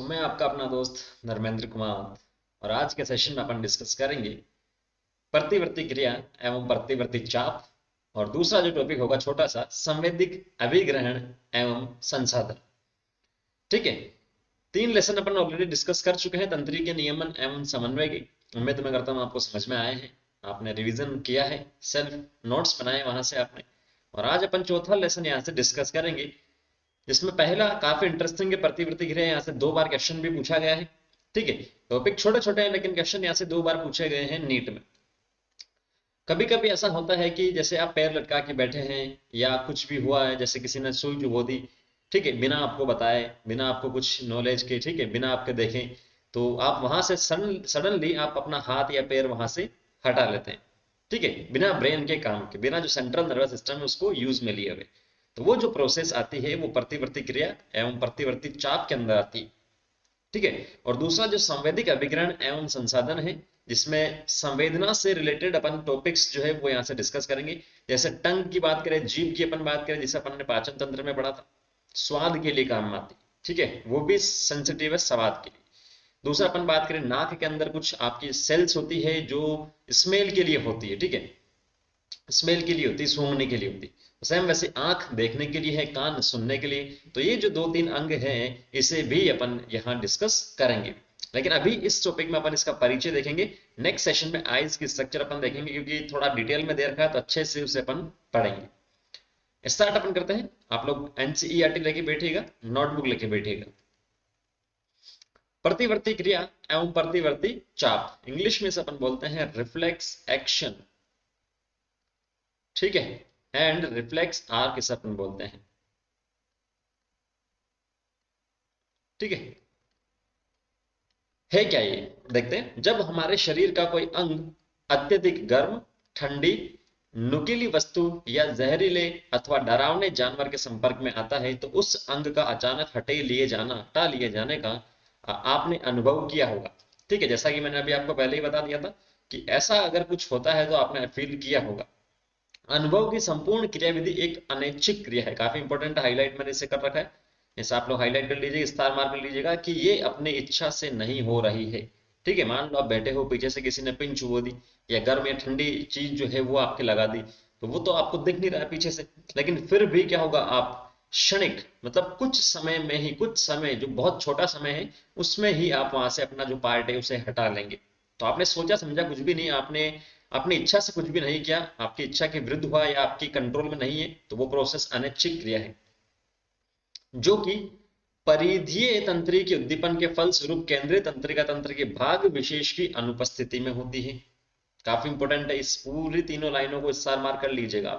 मैं आपका अपना दोस्त धर्मेंद्र कुमार और आज के सेशन में अपन डिस्कस करेंगे प्रतिवर्ती क्रिया एवं प्रतिवर्ती चाप। और दूसरा जो टॉपिक होगा छोटा सा संवेदिक अभिग्रहण एवं संसाधन। ठीक है, तीन लेसन अपन ऑलरेडी डिस्कस कर चुके हैं तंत्रिके नियमन एवं समन्वय की। उम्मीद मैं करता हूँ आपको समझ में आए हैं, आपने रिवीजन किया है, सेल्फ नोट्स बनाए वहां से आपने। और आज अपन चौथा लेसन यहाँ से डिस्कस करेंगे जिसमें पहला काफी इंटरेस्टिंग है। प्रतिवर्ती क्रिया यहाँ से 2 बार क्वेश्चन भी पूछा गया है। ठीक है, टॉपिक छोटे छोटे हैं लेकिन क्वेश्चन यहाँ से 2 बार पूछे गए हैं नीट में। कभी कभी ऐसा होता है कि जैसे आप पैर लटका के बैठे हैं या कुछ भी हुआ है, जैसे किसी ने सुई चुभो दी, ठीक है, बिना आपको बताए, बिना आपको कुछ नॉलेज के, ठीक है, बिना आपके देखें, तो आप वहां से सडनली आप अपना हाथ या पैर वहां से हटा लेते हैं। ठीक है, बिना ब्रेन के काम के, बिना जो सेंट्रल नर्वस सिस्टम है उसको यूज में लिए हुए। तो वो जो प्रोसेस आती है वो प्रतिवर्ती क्रिया एवं प्रतिवर्ती चाप के अंदर आती है। ठीक है, और दूसरा जो संवेदिक अभिग्रहण एवं संसाधन है जिसमें संवेदना से रिलेटेड अपन टॉपिक्स जो है वो यहाँ से डिस्कस करेंगे। जैसे टंग की बात करें, जीभ की अपन बात करें, जिसे अपन ने पाचन तंत्र में पढ़ा था, स्वाद के लिए काम आती। ठीक है, वो भी सेंसिटिव है स्वाद के लिए। दूसरा अपन बात करें, नाक के अंदर कुछ आपकी सेल्स होती है जो स्मेल के लिए होती है। ठीक है, स्मेल के लिए होती है, सूंघने के लिए होती है। सेम वैसे आंख देखने के लिए है, कान सुनने के लिए। तो ये जो 2-3 अंग हैं इसे भी अपन यहाँ डिस्कस करेंगे। लेकिन अभी इस टॉपिक में अपन इसका परिचय देखेंगे। नेक्स्ट सेशन में आइज की स्ट्रक्चर अपन देखेंगे क्योंकि थोड़ा डिटेल में दे रखा है तो अच्छे से उसे अपन पढ़ेंगे। स्टार्ट अपन करते हैं। आप लोग एनसीईआरटी लेके बैठिएगा, नोटबुक लेके बैठिएगा। प्रतिवर्ती क्रिया एवं प्रतिवर्ती चाप, इंग्लिश में से अपन बोलते हैं रिफ्लेक्स एक्शन। ठीक है, एंड रिफ्लेक्स आर किसे अपन बोलते हैं। ठीक है क्या ये देखते हैं। जब हमारे शरीर का कोई अंग अत्यधिक गर्म, ठंडी, नुकीली वस्तु या जहरीले अथवा डरावने जानवर के संपर्क में आता है तो उस अंग का अचानक हटा लिए जाने का आपने अनुभव किया होगा। ठीक है, जैसा कि मैंने अभी आपको पहले ही बता दिया था कि ऐसा अगर कुछ होता है तो आपने फील किया होगा। अनुभव की संपूर्ण क्रियाविधि एक अनैच्छिक क्रिया है। काफी इंपॉर्टेंट हाईलाइट मैंने इसे कर रखा है, जैसे आप लोग हाईलाइट कर लीजिए, स्टार मार्क कर लीजिएगा कि ये अपनी इच्छा से नहीं हो रही है। ठीक है, मान लो आप बैठे हो, पीछे से किसी ने पिन छुओ दी या गर्म या ठंडी चीज जो है वो आपके लगा दी, तो वो तो आपको दिख नहीं रहा है पीछे से, लेकिन फिर भी क्या होगा, आप क्षणिक मतलब कुछ समय में ही, कुछ समय जो बहुत छोटा समय है उसमें ही आप वहां से अपना जो पार्ट है उसे हटा लेंगे। तो आपने सोचा समझा कुछ भी नहीं, आपने अपनी इच्छा से कुछ भी नहीं किया, आपकी इच्छा के विरुद्ध हुआ या आपकी कंट्रोल में नहीं है, तो वो प्रोसेस अनैच्छिक क्रिया है जो कि परिधीय तंत्री के उद्दीपन के फलस्वरूप केंद्रीय तंत्रिका तंत्र के भाग विशेष की अनुपस्थिति में होती है। काफी इंपॉर्टेंट है, इस पूरी तीनों लाइनों को स्टार मार्क कर लीजिएगा।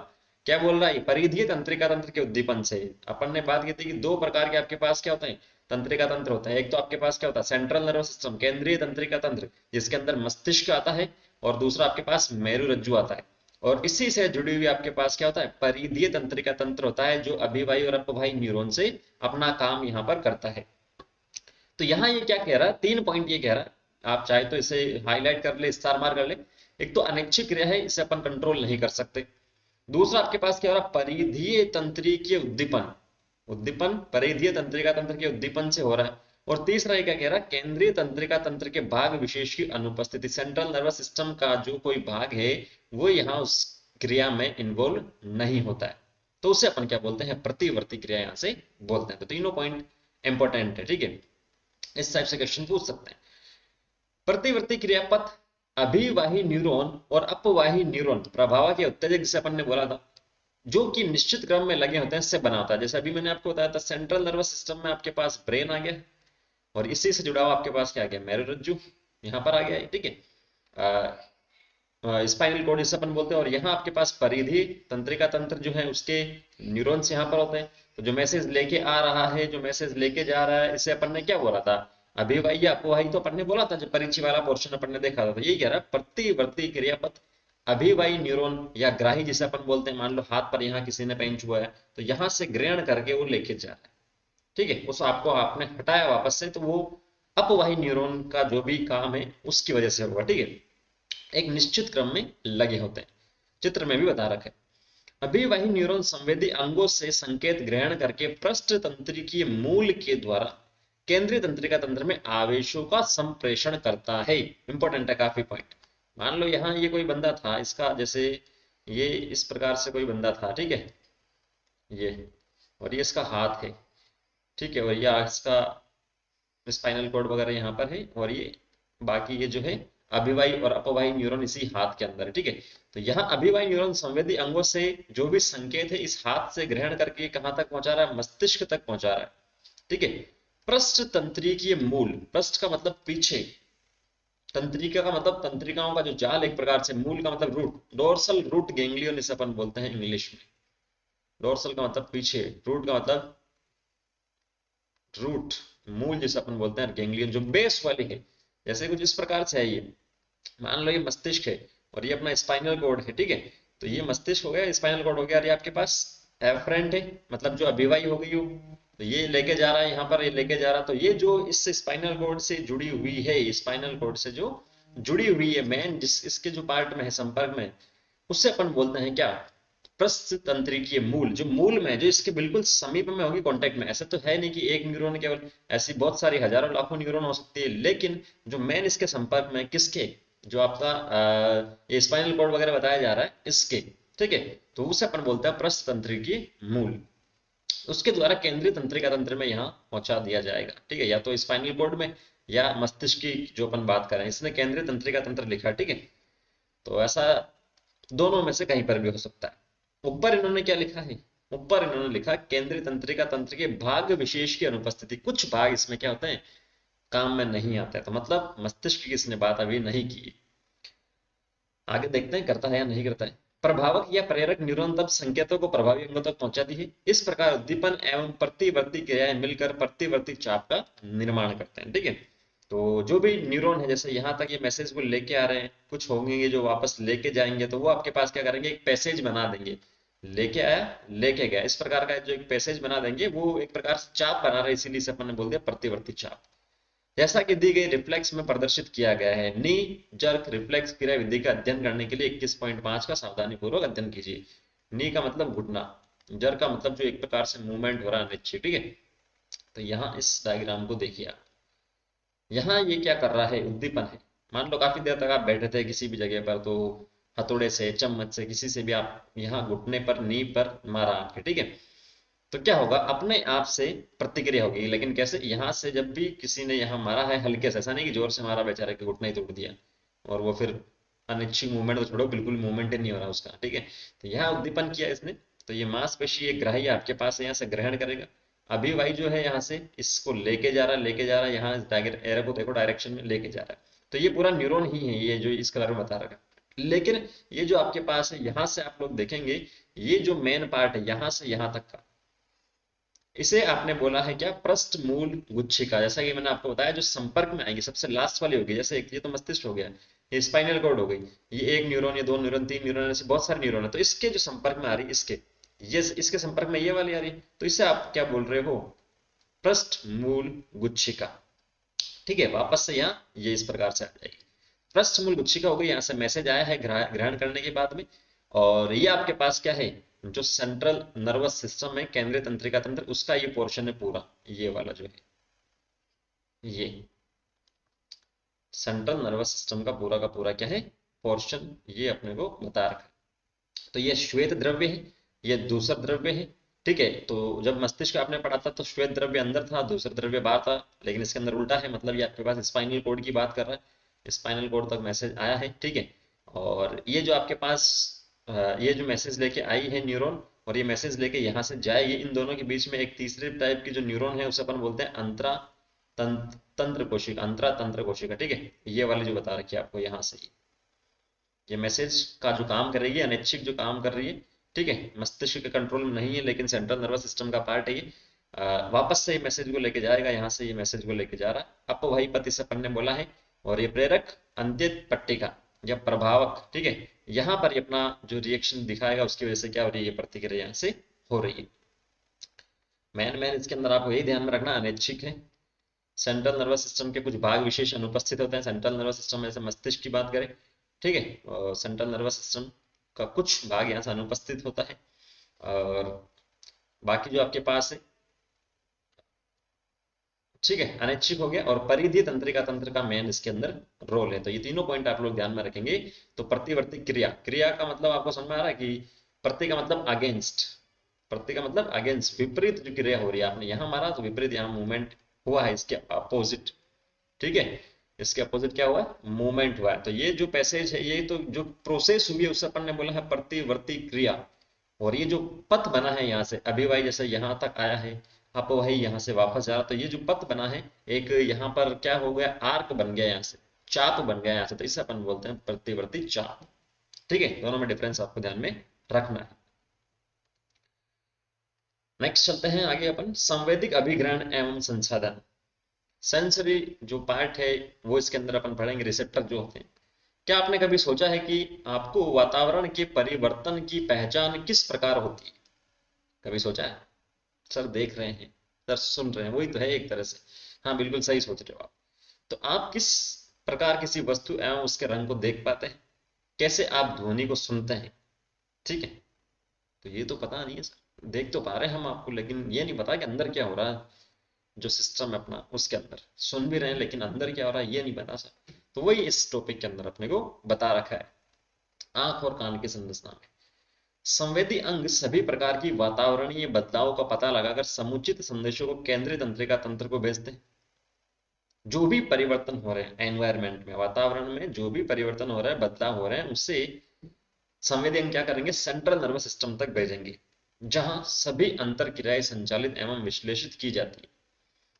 क्या बोल रहा है, परिधीय तंत्रिका तंत्र के उद्दीपन से। अपन ने बात की थी कि 2 प्रकार के आपके पास क्या होते हैं, तंत्रिका तंत्र होता है। एक तो आपके पास क्या होता है, सेंट्रल नर्वस सिस्टम, केंद्रीय तंत्रिका तंत्र, जिसके अंदर मस्तिष्क आता है, और दूसरा आपके पास मेरुरज्जु आता है। और इसी से जुड़ी हुई आपके पास क्या होता है, परिधीय तंत्रिका तंत्र होता है जो अभिवाही और अपवाही न्यूरॉन से अपना काम यहाँ पर करता है। तो यहाँ ये क्या कह रहा है, 3 पॉइंट ये कह रहा है, आप चाहे तो इसे हाईलाइट कर ले, स्टार मार्क कर ले। एक तो अनैच्छिक क्रिया है, इसे अपन कंट्रोल नहीं कर सकते। दूसरा आपके पास क्या हो रहा है, परिधीय तंत्रिकीय उद्दीपन, उद्दीपन परिधीय तंत्रिका तंत्र के उद्दीपन से हो रहा है। और तीसरा ये क्या कह रहा है, केंद्रीय तंत्रिका तंत्र के भाग विशेष की अनुपस्थिति, सेंट्रल नर्वस सिस्टम का जो कोई भाग है वो यहाँ उस क्रिया में इन्वॉल्व नहीं होता है, तो उसे अपन क्या बोलते हैं, प्रतिवर्ती क्रिया यहाँ से बोलते हैं। तो तीनों पॉइंट इंपॉर्टेंट है। ठीक है, इस टाइप से क्वेश्चन पूछ सकते हैं। प्रतिवर्ती क्रियापथ अभिवाही न्यूरॉन और अपवाही न्यूरॉन प्रभाव के उत्तेजक, जिसे अपन ने बोला था, जो कि निश्चित क्रम में लगे होते हैं, इससे बना होता है। जैसे अभी मैंने आपको बताया था, सेंट्रल नर्वस सिस्टम में आपके पास ब्रेन आ गया और इसी से जुड़ा हुआ आपके पास क्या आ गया, मेरुरज्जु यहाँ पर आ गया है। ठीक है, स्पाइनल कॉर्ड इसे अपन बोलते हैं। और यहाँ आपके पास परिधि तंत्रिका तंत्र जो है उसके न्यूरॉन्स यहाँ पर होते हैं। तो जो मैसेज लेके आ रहा है, जो मैसेज लेके जा रहा है, इसे अपन ने क्या बोला था, अभिवाही या अपवाही, तो अपन ने बोला था, जो परिचय वाला पोर्शन अपन ने देखा था। तो यही कह रहा है, प्रतिवर्ती क्रियापथ अभिवाही न्यूरॉन या ग्राही जिसे अपन बोलते हैं, मान लो हाथ पर यहाँ किसी ने पेन छुआ है तो यहाँ से ग्रहण करके वो लेके जा रहा है। ठीक है, उस आपको आपने हटाया वापस से, तो वो अपवाही न्यूरॉन का जो भी काम है उसकी वजह से होगा। ठीक है, एक निश्चित क्रम में लगे होते हैं, चित्र में भी बता रखे। अभी वही न्यूरॉन संवेदी अंगों से संकेत ग्रहण करके पृष्ठ तंत्रिकीय मूल के द्वारा केंद्रीय तंत्रिका तंत्र में आवेशों का संप्रेषण करता है। इंपॉर्टेंट है काफी पॉइंट। मान लो यहाँ ये कोई बंदा था, इसका जैसे ये इस प्रकार से कोई बंदा था, ठीक है, ये, और ये इसका हाथ है, ठीक है, और ये इसका स्पाइनल कॉर्ड वगैरह यहाँ पर है, और ये बाकी ये जो है अभिवाही और अपवाही न्यूरॉन इसी हाथ के अंदर है, ठीक है। तो यहाँ अभिवाही न्यूरॉन संवेदी अंगों से जो भी संकेत है इस हाथ से ग्रहण करके कहाँ तक पहुंचा रहा है, मस्तिष्क तक पहुंचा रहा है, ठीक है। पृष्ठ तंत्रिकीय मूल, पृष्ठ का मतलब पीछे, तंत्रिका का मतलब तंत्रिकाओं का जो जाल, एक प्रकार से, मूल का मतलब रूट, डोर्सल रूट गैंग्लियन इसे अपन बोलते हैं इंग्लिश में। डोर्सल का मतलब पीछे, रूट का मतलब रूट, मूल जिसे अपन बोलते हैं, गैंग्लियन जो बेस वाली है। जैसे कुछ इस प्रकार से है ये, मान लो ये मस्तिष्क है और ये अपना स्पाइनल कॉर्ड है, ठीक है। तो ये मस्तिष्क हो गया, स्पाइनल कॉर्ड हो गया, और ये आपके पास एफरेंट है, मतलब जो अभिवाही हो गई हो, तो ये लेके जा रहा है यहाँ पर, ये लेके जा रहा है। तो ये जो इस स्पाइनल कॉर्ड से जुड़ी हुई है, स्पाइनल कॉर्ड से जो जुड़ी हुई है मेन, जिस इसके जो पार्ट में है संपर्क में, उससे अपन बोलते हैं क्या, पृष्ठ तंत्रिकीय मूल। जो मूल में, जो इसके बिल्कुल समीप में होगी, कांटेक्ट में, ऐसा तो है नहीं कि एक न्यूरॉन केवल, ऐसी बहुत सारी हजारों लाखों न्यूरॉन हो सकती है, लेकिन जो मेन इसके संपर्क में, किसके, जो आपका ये स्पाइनल कॉर्ड वगैरह बताया जा रहा है इसके, ठीक है। तो उसे अपन बोलते हैं पृष्ठ तंत्रिकीय मूल। उसके द्वारा केंद्रीय तंत्रिका तंत्र में यहाँ पहुंचा दिया जाएगा, ठीक है, या तो स्पाइनल कॉर्ड में या मस्तिष्क की जो अपन बात कर रहे हैं, इसने केंद्रीय तंत्रिका तंत्र लिखा, ठीक है। तो ऐसा दोनों में से कहीं पर भी हो सकता है। ऊपर इन्होंने क्या लिखा है, ऊपर इन्होंने लिखा केंद्रीय तंत्रिका तंत्र के भाग विशेष की अनुपस्थिति, कुछ भाग इसमें क्या होते हैं, काम में नहीं आते हैं। तो मतलब मस्तिष्क की इसने बात अभी नहीं की। आगे देखते हैं करता है या नहीं करता है। प्रभावक या प्रेरक न्यूरॉन तब संकेतों को प्रभावी अंगों तक पहुंचाती है। इस प्रकार उद्दीपन एवं प्रतिवर्ती क्रियाएं मिलकर प्रतिवर्ती चाप का निर्माण करते हैं, ठीक है। तो जो भी न्यूरॉन है, जैसे यहाँ तक ये मैसेज को लेके आ रहे हैं, कुछ होंगे जो वापस लेके जाएंगे, तो वो आपके पास क्या करेंगे, एक पैसेज बना देंगे, लेके आया लेके गया, इस प्रकार का जो एक पैसेज बना देंगे, वो एक प्रकार से चाप बना रहे, इसीलिए से अपन ने बोल दिया प्रतिवर्ती चाप। जैसा कि दी गई रिफ्लेक्स में प्रदर्शित किया गया है, नी जर्क रिफ्लेक्स क्रिया विधि का अध्ययन करने के लिए 21.5 का सावधानी पूर्वक अध्ययन कीजिए। नी का मतलब घुटना, जर का मतलब जो एक प्रकार से मूवमेंट हो रहा है नीचे, ठीक है। तो यहाँ इस डायग्राम को देखिए आप, यहाँ ये क्या कर रहा है, उद्दीपन है। मान लो काफी देर तक आप बैठे थे किसी भी जगह पर, तो हथौड़े से, चम्मच से, किसी से भी आप यहाँ घुटने पर, नी पर मारा आपके, ठीक है। तो क्या होगा, अपने आप से प्रतिक्रिया होगी। लेकिन कैसे, यहाँ से जब भी किसी ने यहाँ मारा है हल्के से, ऐसा नहीं कि जोर से मारा, बेचारे के घुटना ही तोड़ दिया, और वो फिर अनिच्छिक मूवमेंट तो छोड़ो, बिल्कुल मूवमेंट ही नहीं हो रहा उसका, ठीक है। तो यहाँ उद्दीपन किया इसने, तो ये मांसपेशी, ये ग्राह्य आपके पास है, यहाँ से ग्रहण करेगा। अभी भाई जो है यहाँ से इसको लेके जा रहा है, लेके जा रहा है, यहाँ एरो को देखो, डायरेक्शन में लेके जा रहा है। तो ये पूरा न्यूरॉन ही है, ये जो इस कलर में बता रखा है। लेकिन ये जो आपके पास है, यहाँ से आप लोग देखेंगे, ये जो मेन पार्ट है यहाँ से यहाँ तक का, इसे आपने बोला है क्या, पृष्ठ मूल गुच्छिका। जैसा कि मैंने आपको बताया, जो संपर्क में आएगी सबसे लास्ट वाली होगी, जैसे एक ये तो मस्तिष्क हो गया, ये स्पाइनल कॉर्ड हो गई, ये एक न्यूरॉन, ये दो न्यूरॉन, तीन न्यूरॉन, ऐसे बहुत सारे न्यूरॉन है। तो इसके जो संपर्क में आ रही, इसके, ये इसके संपर्क में ये वाली आ रही, तो इसे आप क्या बोल रहे हो, पृष्ठ मूल गुच्छिका, ठीक है। वापस से यहाँ ये इस प्रकार से आ जाएगी, पृष्ठ मूल गुच्छिका हो गई। यहाँ से मैसेज आया है ग्रहण करने के बाद में, और ये आपके पास क्या है, जो सेंट्रल नर्वस सिस्टम है, केंद्रीय तंत्रिका तंत्र, उसका ये पोर्शन है पूरा, ये वाला जो है, ये सेंट्रल नर्वस सिस्टम का पूरा क्या है, पोर्शन, ये अपने को बता रखा है। तो ये श्वेत द्रव्य है, ये दूसरा द्रव्य है, ठीक है। तो जब मस्तिष्क आपने पढ़ा था, तो श्वेत द्रव्य अंदर था, दूसरा द्रव्य बाहर था, लेकिन इसके अंदर उल्टा है, मतलब ये आपके पास स्पाइनल कोड की बात कर रहा है, स्पाइनल कोड तक मैसेज आया है, ठीक है। और ये जो आपके पास ये जो मैसेज लेके आई है न्यूरॉन, और ये मैसेज लेके यहाँ से जाएगी, इन दोनों के बीच में एक तीसरे टाइप की जो न्यूरॉन है, उसे अपन बोलते हैं अंतरा तंत्र कोशिका, अंतरा तंत्र कोशिका, ठीक है। ये वाली जो बता रखी है आपको यहाँ से, ये मैसेज का जो काम करेगी, अनैच्छिक जो काम कर रही है, ठीक है, मस्तिष्क के कंट्रोल में नहीं है, लेकिन सेंट्रल नर्वस सिस्टम का पार्ट है ये। वापस से ये मैसेज को लेके जाएगा, यहाँ से ये मैसेज को लेके जा रहा है। अब वही पति से अपन ने बोला है, और ये प्रेरक अंत्यत पट्टिका या प्रभावक, ठीक है, यहाँ पर ये अपना जो रिएक्शन दिखाएगा, उसकी वजह से क्या हो रही है, प्रतिक्रिया यहाँ से हो रही है। मैन इसके अंदर आपको यही ध्यान में रखना, अनैच्छिक है। सेंट्रल नर्वस सिस्टम के कुछ भाग विशेष अनुपस्थित होते हैं। सेंट्रल नर्वस सिस्टम में, जैसे मस्तिष्क की बात करें, ठीक है, सेंट्रल नर्वस सिस्टम का कुछ भाग यहाँ से अनुपस्थित होता है, और बाकी जो आपके पास है, ठीक है, अनैच्छिक हो गया। और परिधीय तंत्रिका तंत्र का मेन इसके अंदर रोल है। तो ये तीनों पॉइंट आप लोग ध्यान में रखेंगे। तो प्रतिवर्ती क्रिया, क्रिया का मतलब आपको समझ में आ रहा है कि प्रति का मतलब अगेंस्ट, प्रति का मतलब अगेंस्ट, विपरीत जो क्रिया हो रही है, आपने यहां मारा तो विपरीत यहां मूवमेंट हुआ है, इसके अपोजिट। ठीक है, इसके अपोजिट क्या हुआ है, मूवमेंट हुआ है। तो ये जो पैसेज है, ये तो जो प्रोसेस हुई है उससे अपन ने बोला है प्रतिवर्ती क्रिया। और ये जो पथ बना है यहाँ से अभिवाही जैसे यहां तक आया है, अब वही यहां से वापस जा रहा, तो ये जो पथ बना है एक यहाँ पर क्या हो गया, आर्क बन गया, यहाँ से चाप बन गया यहाँ से, तो इसे अपन बोलते हैं प्रतिवर्ती चाप। ठीक है, दोनों में डिफरेंस आपको ध्यान में रखना है। नेक्स्ट चलते हैं आगे अपन, संवेदिक अभिग्रहण एवं संसाधन। सेंसरी जो पार्ट है वो इसके अंदर अपन पढ़ेंगे, रिसेप्टर जो होते हैं। क्या आपने कभी सोचा है कि आपको वातावरण के परिवर्तन की पहचान किस प्रकार होती है? कभी सोचा है? सर देख रहे हैं, सर सुन रहे हैं, वही तो है एक तरह से। हाँ बिल्कुल सही सोच रहे हो आप। तो आप किस प्रकार किसी वस्तु एवं उसके रंग को देख पाते हैं? कैसे आप ध्वनि को सुनते हैं? ठीक है, तो ये तो पता नहीं है सर, देख तो पा रहे हैं हम आपको, लेकिन ये नहीं पता कि अंदर क्या हो रहा है, जो सिस्टम है अपना उसके अंदर सुन भी रहे हैं, लेकिन अंदर क्या हो रहा है ये नहीं पता सर। तो वही इस टॉपिक के अंदर अपने को बता रखा है, आंख और कान की संरचना में। संवेदी अंग सभी प्रकार की वातावरणीय बदलावों का पता लगाकर समुचित संदेशों को केंद्रीय तंत्रिका तंत्र को भेजते हैं। जो भी परिवर्तन हो रहे हैं एनवायरमेंट में, वातावरण में जो भी परिवर्तन हो रहा है, बदलाव हो रहे हैं, उससे संवेदी अंग क्या करेंगे, सेंट्रल नर्वस सिस्टम तक भेजेंगे, जहां सभी अंतर क्रियाएं संचालित एवं विश्लेषित की जाती है।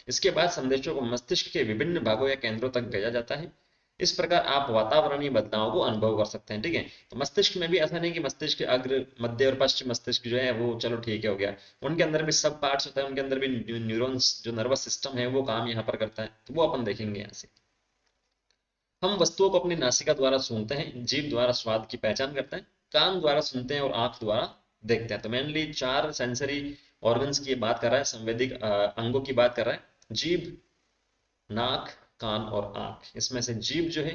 इसके बाद संदेशों को मस्तिष्क के विभिन्न भागों या केंद्रों तक भेजा जाता है। इस प्रकार आप वातावरणीय बदलावों को अनुभव कर सकते हैं। ठीक है, तो मस्तिष्क में भी ऐसा नहीं कि मस्तिष्क के अग्र मध्य और पश्चिम मस्तिष्क जो है वो चलो ठीक है हो गया, उनके अंदर भी सब पार्ट्स होता है, उनके अंदर भी न्यूरॉन्स जो नर्वस सिस्टम है वो काम यहाँ पर करता है, तो वो अपन देखेंगे यहाँ से। हम वस्तुओं को अपनी नासिका द्वारा सूंघते हैं, जीभ द्वारा स्वाद की पहचान करते हैं, कान द्वारा सुनते हैं और आंख द्वारा देखते हैं। तो मेनली 4 सेंसरी ऑर्गन्स की बात कर रहा है, संवेदिक अंगों की बात कर रहा है। जीभ, नाक, कान और आंख। इसमें से जीभ जो है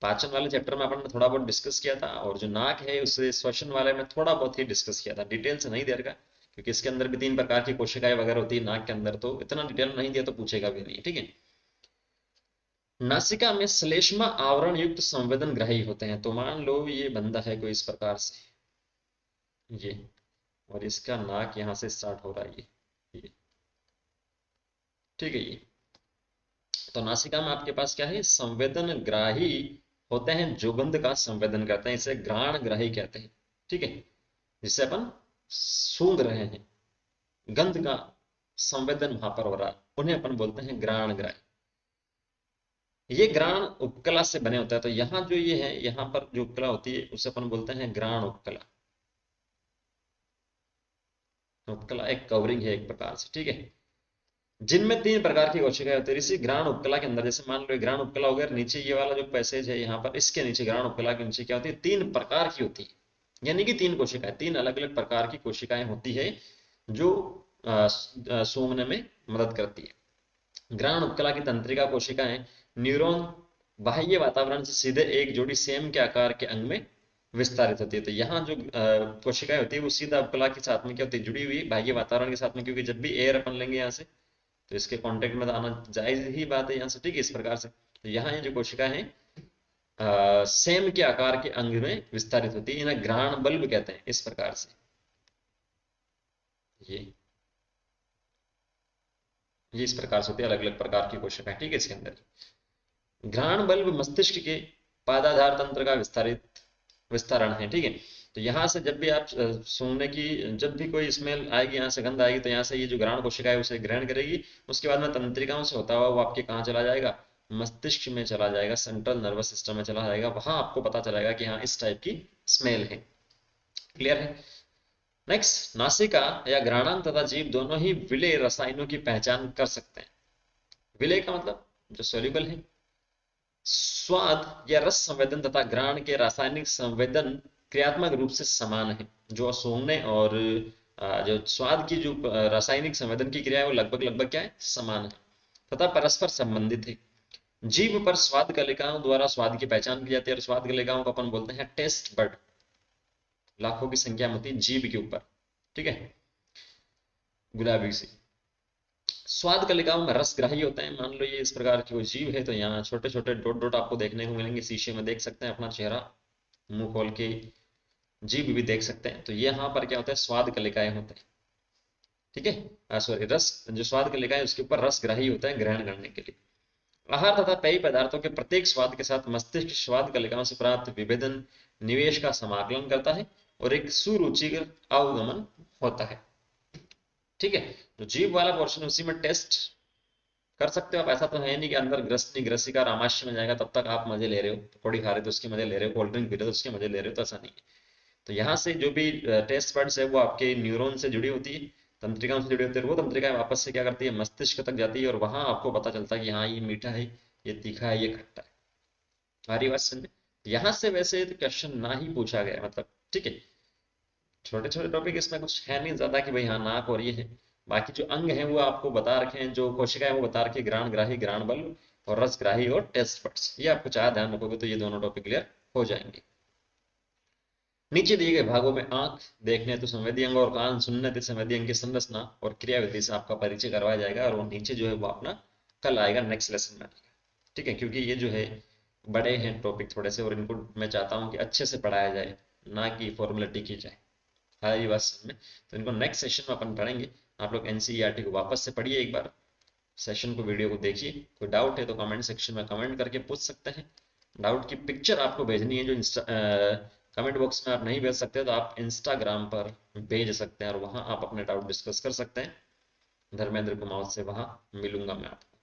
पाचन वाले चैप्टर में अपन ने थोड़ा बहुत डिस्कस किया था, और जो नाक है उसे श्वसन वाले में थोड़ा बहुत ही डिस्कस किया था, डिटेल से नहीं दे रखा, क्योंकि इसके अंदर भी 3 प्रकार की कोशिकाएं वगैरह होती है नाक के अंदर, तो इतना डिटेल नहीं दिया तो पूछेगा भी नहीं। ठीक है, नासिका में श्लेष्मा आवरण युक्त संवेदन ग्राही होते हैं। तो मान लो ये बंदा है कोई इस प्रकार से, ये, और इसका नाक यहाँ से स्टार्ट हो रहा है ये। ठीक है, ये तो नासिका में आपके पास क्या है, संवेदन ग्राही होते हैं, जो गंध का संवेदन करते हैं, इसे घ्राण ग्राही कहते हैं। ठीक है, जिसे अपन सूंघ रहे हैं, गंध का संवेदन वहां पर हो रहा है, उन्हें अपन बोलते हैं घ्राण ग्राही। ये घ्राण उपकला से बने होता है। तो यहाँ जो ये है, यहाँ पर जो उपकला होती है उसे अपन बोलते हैं घ्राण उपकला। उपकला एक कवरिंग है एक प्रकार से। ठीक है, जिनमें 3 प्रकार की कोशिकाएं होती है इसी घ्राण उपकला के अंदर। जैसे मान लो घ्राण उपकला हो गया, नीचे ये वाला जो पैसेज है यहाँ पर, इसके नीचे घ्राण उपकला के नीचे क्या होती है, 3 प्रकार की होती है, यानी कि 3 कोशिकाएं, 3 अलग अलग प्रकार की कोशिकाएं होती है जो सूंघने में मदद करती है। घ्राण उपकला की तंत्रिका कोशिकाएं न्यूरॉन बाह्य वातावरण से सीधे एक जोड़ी सेम के आकार के अंग में विस्तारित होती है। तो यहाँ जो कोशिकाएं होती है वो सीधा उपकला के साथ में क्या होती है, जुड़ी हुई बाह्य वातावरण के साथ में, क्योंकि जब भी एयर अपन लेंगे यहाँ से तो इसके कांटेक्ट में आना जायज ही बात है यहाँ से। ठीक है, इस प्रकार से तो यहाँ ये जो कोशिका है सेम के आकार के अंग में विस्तारित होती है, इन्हें घ्राण बल्ब कहते हैं। इस प्रकार से ये इस प्रकार से होती है, अलग अलग प्रकार की कोशिकाएं। ठीक है, इसके अंदर घ्राण बल्ब मस्तिष्क के पादाधार तंत्र का विस्तारण है। ठीक है, तो यहाँ से जब भी आप सूंघने की, जब भी कोई स्मेल आएगी, यहाँ से गंध आएगी, तो यहाँ से ये जो घ्राण कोशिका है उसे ग्रहण करेगी। उसके बाद में तंत्रिकाओं से होता हुआ वो आपके कहाँ चला जाएगा, मस्तिष्क में चला जाएगा, सेंट्रल नर्वस सिस्टम में चला जाएगा। वहां आपको पता चलेगा कि हाँ इस टाइप की स्मेल है। क्लियर है? नेक्स्ट, नासिका या घ्राणांग तथा जीभ दोनों ही विलेय रसायनों की पहचान कर सकते हैं। विलेय का मतलब जो सोल्यूबल है। स्वाद या रस संवेदन तथा घ्राण के रासायनिक संवेदन क्रियात्मक रूप से समान है। जो सूंघने और जो स्वाद की जो रासायनिक संवेदन की क्रिया है वो लगभग लगभग क्या है, समान है तथा परस्पर संबंधित है। जीभ पर स्वाद कलिकाओं द्वारा स्वाद की पहचान की जाती है, और स्वाद कलिकाओं को अपन बोलते हैं टेस्ट बर्ड। लाखों की संख्या में होती है जीभ के ऊपर। ठीक है, गुलाबी सी। स्वाद कलिकाओं में रसग्राही होते हैं। मान लो ये इस प्रकार की कोई जीव है, तो यहाँ छोटे छोटे डॉट डॉट आपको देखने को मिलेंगे। शीशे में देख सकते हैं अपना चेहरा, मुंह खोल के जीभ भी देख सकते हैं। तो यहाँ पर क्या होता है, स्वाद कलिकाएं होते हैं। ठीक है, सॉरी, रस, जो स्वाद कलिकाएं उसके ऊपर रसग्राही होता है ग्रहण करने के लिए। आहार तथा पेय पदार्थों के प्रत्येक स्वाद के साथ मस्तिष्क स्वाद कलिकाओं से प्राप्त विभेदन निवेश का समाकलन करता है और एक सुरुचिकर अवगमन होता है। ठीक है, तो जीभ वाला पोर्शन उसी में टेस्ट कर सकते हो आप। ऐसा तो है नहीं कि अंदर ग्रसनी ग्रसिका रामाश्य में जाएगा तब तक आप मजे ले रहे हो, पकौड़ी खा रहे हो तो उसके मजे ले रहे हो, कोल्ड ड्रिंक पी रहे हो तो उसके मजे ले रहे हो, तो ऐसा नहीं है। तो यहाँ से जो भी टेस्ट बड्स है वो आपके न्यूरॉन से जुड़ी होती है, तंत्रिकाओं से जुड़ी होती है। वो तंत्रिकाएं वापस से क्या करती है, मस्तिष्क तक जाती है और वहां आपको पता चलता है कि हाँ ये मीठा है, ये तीखा है, ये खट्टा है। हमारी बात समझ में। यहाँ से वैसे क्वेश्चन ना ही पूछा गया, मतलब ठीक है, छोटे छोटे टॉपिक इसमें कुछ है नहीं ज्यादा कि भाई हाँ नाक और ये है। बाकी जो अंग है वो आपको बता रखे हैं, जो कोशिकाएं वो बता रखी है, घ्राण ग्राही, घ्राण बल और रस ग्राही और टेस्ट बड्स। ये आपको चाहे ध्यान रखोगे तो ये दोनों टॉपिक क्लियर हो जाएंगे। नीचे दिए गए भागों में आंख देखने तो संवेदी अंग और कान सुनने तो संवेदी अंग की संरचना और क्रियाविधि से आपका परिचय करवाया जाएगा, और वो नीचे जो है वो अपना कल आएगा, नेक्स्ट लेसन में आएगा। ठीक है, क्योंकि ये जो है बड़े हैं टॉपिक थोड़े से, और इनको मैं चाहता हूँ कि अच्छे से पढ़ाया जाए, ना कि फॉर्मेलिटी की जाए। हाँ ये बात समझ में। तो इनको नेक्स्ट सेशन में अपन पढ़ेंगे। आप लोग एनसीईआरटी को वापस से पढ़िए एक बार, सेशन को, वीडियो को देखिए। कोई डाउट है तो कमेंट सेक्शन में कमेंट करके पूछ सकते हैं। डाउट की पिक्चर आपको भेजनी है, जो कमेंट बॉक्स में आप नहीं भेज सकते तो आप इंस्टाग्राम पर भेज सकते हैं, और वहां आप अपने डाउट डिस्कस कर सकते हैं। धर्मेंद्र कुमार से वहां मिलूंगा मैं आपको।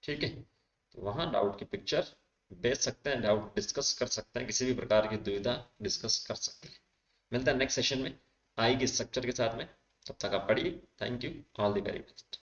ठीक है, तो वहां डाउट की पिक्चर भेज सकते हैं, डाउट डिस्कस कर सकते हैं, किसी भी प्रकार की दुविधा डिस्कस कर सकते हैं। मिलता है नेक्स्ट सेशन में आएगी स्ट्रक्चर के साथ में। तब तक आप पढ़िए। Thank you, all the very best.